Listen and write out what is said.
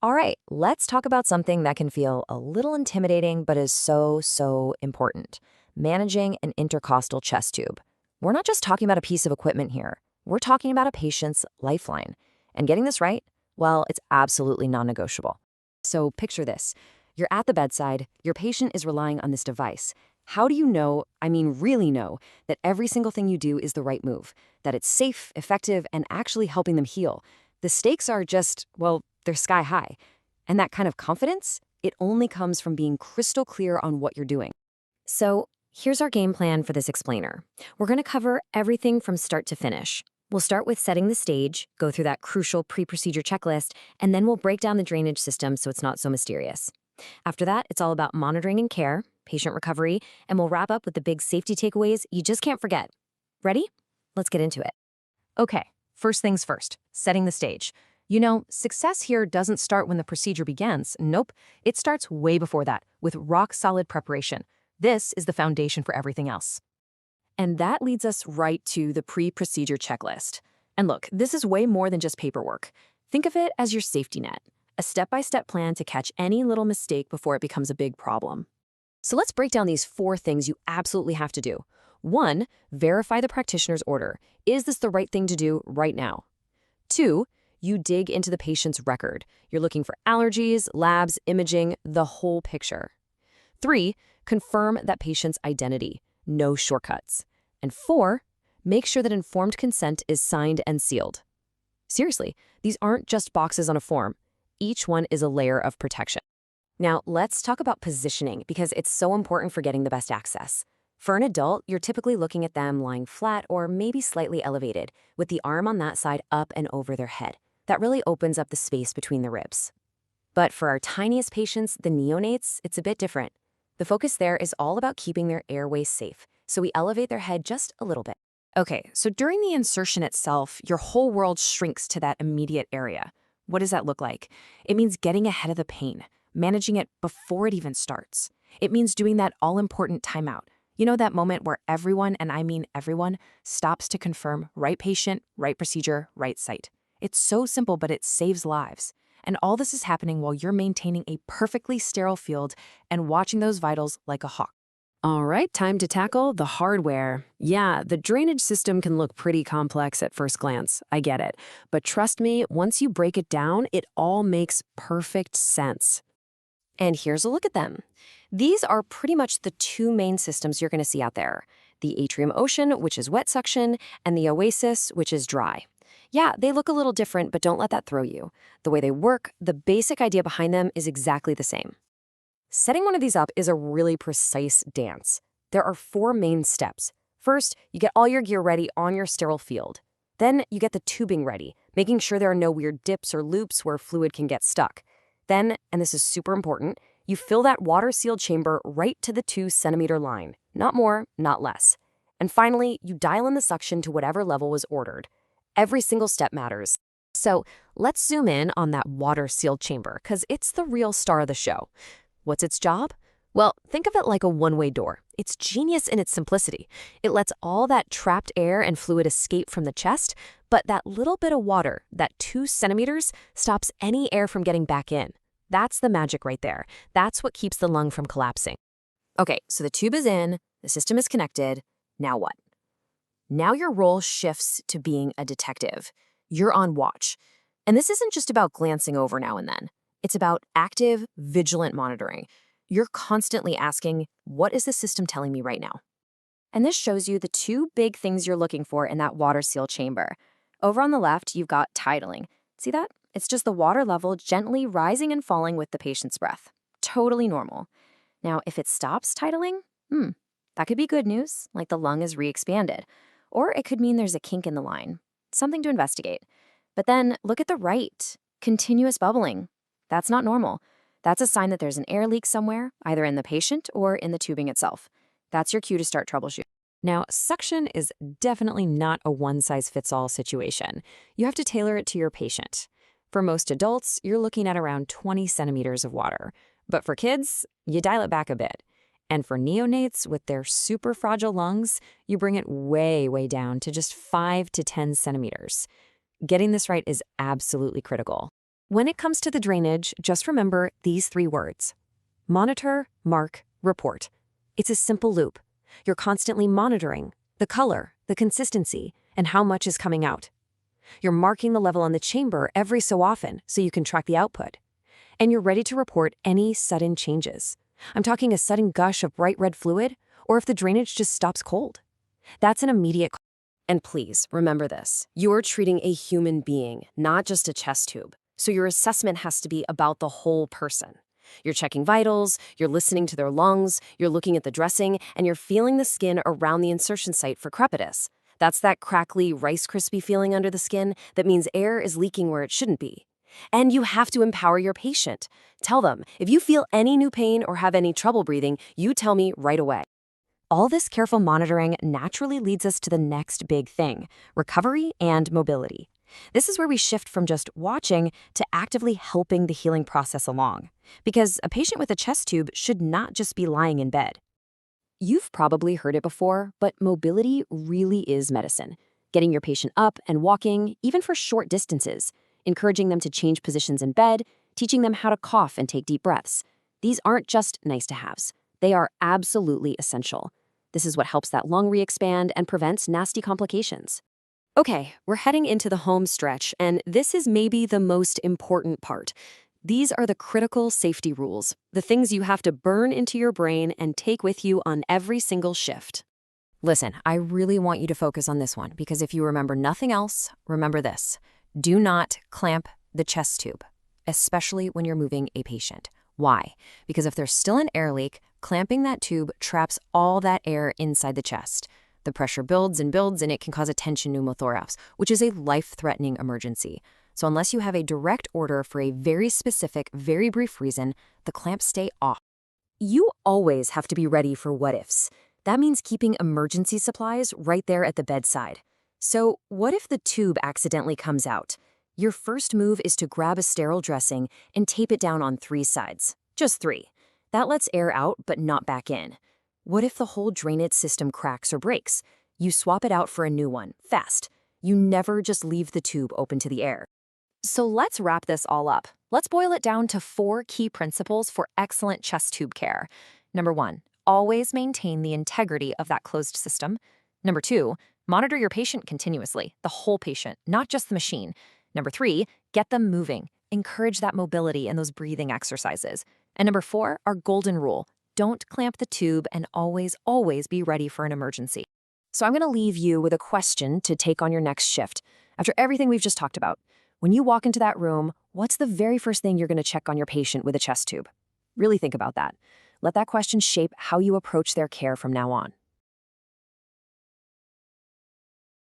All right, let's talk about something that can feel a little intimidating but is so important: managing an intercostal chest tube. We're not just talking about a piece of equipment here, we're talking about a patient's lifeline. And getting this right, well, it's absolutely non negotiable. So picture this: you're at the bedside, your patient is relying on this device. How do you know, really know, that every single thing you do is the right move, that it's safe, effective, and actually helping them heal? The stakes are just, well, they're sky high. And that kind of confidence, it only comes from being crystal clear on what you're doing. So here's our game plan for this explainer. We're going to cover everything from start to finish. We'll start with setting the stage, go through that crucial pre-procedure checklist, and then we'll break down the drainage system so it's not so mysterious. After that, it's all about monitoring and care, patient recovery, and we'll wrap up with the big safety takeaways you just can't forget. Ready? Let's get into it. Okay, first things first, setting the stage. Success here doesn't start when the procedure begins. Nope, it starts way before that, with rock-solid preparation. This is the foundation for everything else. And that leads us right to the pre-procedure checklist. And look, this is way more than just paperwork. Think of it as your safety net, a step-by-step plan to catch any little mistake before it becomes a big problem. So let's break down these 4 things you absolutely have to do. 1, verify the practitioner's order. Is this the right thing to do right now? 2, you dig into the patient's record. You're looking for allergies, labs, imaging, the whole picture. 3, confirm that patient's identity. No shortcuts. And 4, make sure that informed consent is signed and sealed. Seriously, these aren't just boxes on a form. Each one is a layer of protection. Now, let's talk about positioning because it's so important for getting the best access. For an adult, you're typically looking at them lying flat or maybe slightly elevated, with the arm on that side up and over their head. That really opens up the space between the ribs. But for our tiniest patients, the neonates, it's a bit different. The focus there is all about keeping their airways safe, so we elevate their head just a little bit. Okay, so during the insertion itself, your whole world shrinks to that immediate area. What does that look like? It means getting ahead of the pain, managing it before it even starts. It means doing that all-important timeout. You know, that moment where everyone, and I mean everyone, stops to confirm right patient, right procedure, right site. It's so simple, but it saves lives. And all this is happening while you're maintaining a perfectly sterile field and watching those vitals like a hawk. All right, time to tackle the hardware. Yeah, the drainage system can look pretty complex at first glance. I get it. But trust me, once you break it down, it all makes perfect sense. And here's a look at them. These are pretty much the 2 main systems you're going to see out there: the Atrium Ocean, which is wet suction, and the Oasis, which is dry. Yeah, they look a little different, but don't let that throw you. The way they work, the basic idea behind them is exactly the same. Setting one of these up is a really precise dance. There are 4 main steps. First, you get all your gear ready on your sterile field. Then you get the tubing ready, making sure there are no weird dips or loops where fluid can get stuck. Then, and this is super important, you fill that water-sealed chamber right to the 2-centimeter line. Not more, not less. And finally, you dial in the suction to whatever level was ordered. Every single step matters. So let's zoom in on that water-sealed chamber, because it's the real star of the show. What's its job? Well, think of it like a one-way door. It's genius in its simplicity. It lets all that trapped air and fluid escape from the chest, but that little bit of water, that 2 centimeters, stops any air from getting back in. That's the magic right there. That's what keeps the lung from collapsing. Okay, so the tube is in, the system is connected. Now what? Now your role shifts to being a detective. You're on watch. And this isn't just about glancing over now and then. It's about active, vigilant monitoring. You're constantly asking, what is the system telling me right now? And this shows you the 2 big things you're looking for in that water seal chamber. Over on the left, you've got tidling. See that? It's just the water level gently rising and falling with the patient's breath. Totally normal. Now, if it stops tidling, that could be good news, like the lung is re-expanded. Or it could mean there's a kink in the line. Something to investigate. But then look at the right. Continuous bubbling. That's not normal. That's a sign that there's an air leak somewhere, either in the patient or in the tubing itself. That's your cue to start troubleshooting. Now, suction is definitely not a one-size-fits-all situation. You have to tailor it to your patient. For most adults, you're looking at around 20 centimeters of water. But for kids, you dial it back a bit. And for neonates with their super fragile lungs, you bring it way down to just 5 to 10 centimeters. Getting this right is absolutely critical. When it comes to the drainage, just remember these 3 words: monitor, mark, report. It's a simple loop. You're constantly monitoring the color, the consistency, and how much is coming out. You're marking the level on the chamber every so often so you can track the output. And you're ready to report any sudden changes. I'm talking a sudden gush of bright red fluid, or if the drainage just stops cold. That's an immediate call. And please, remember this. You're treating a human being, not just a chest tube. So your assessment has to be about the whole person. You're checking vitals, you're listening to their lungs, you're looking at the dressing, and you're feeling the skin around the insertion site for crepitus. That's that crackly, Rice Krispie feeling under the skin that means air is leaking where it shouldn't be. And you have to empower your patient. Tell them, if you feel any new pain or have any trouble breathing, you tell me right away. All this careful monitoring naturally leads us to the next big thing: recovery and mobility. This is where we shift from just watching to actively helping the healing process along. Because a patient with a chest tube should not just be lying in bed. You've probably heard it before, but mobility really is medicine. Getting your patient up and walking, even for short distances, encouraging them to change positions in bed, teaching them how to cough and take deep breaths. These aren't just nice-to-haves. They are absolutely essential. This is what helps that lung re-expand and prevents nasty complications. Okay, we're heading into the home stretch, and this is maybe the most important part. These are the critical safety rules, the things you have to burn into your brain and take with you on every single shift. Listen, I really want you to focus on this one, because if you remember nothing else, remember this. Do not clamp the chest tube, especially when you're moving a patient. Why? Because if there's still an air leak, clamping that tube traps all that air inside the chest. The pressure builds, and it can cause a tension pneumothorax, which is a life-threatening emergency. So unless you have a direct order for a very specific, very brief reason, the clamps stay off. You always have to be ready for what-ifs. That means keeping emergency supplies right there at the bedside. So what if the tube accidentally comes out? Your first move is to grab a sterile dressing and tape it down on 3 sides. Just 3. That lets air out, but not back in. What if the whole drainage system cracks or breaks? You swap it out for a new one, fast. You never just leave the tube open to the air. So let's wrap this all up. Let's boil it down to 4 key principles for excellent chest tube care. Number 1, always maintain the integrity of that closed system. Number 2, monitor your patient continuously, the whole patient, not just the machine. Number 3, get them moving. Encourage that mobility and those breathing exercises. And number 4, our golden rule: don't clamp the tube, and always, always be ready for an emergency. So I'm going to leave you with a question to take on your next shift. After everything we've just talked about, when you walk into that room, what's the very first thing you're going to check on your patient with a chest tube? Really think about that. Let that question shape how you approach their care from now on.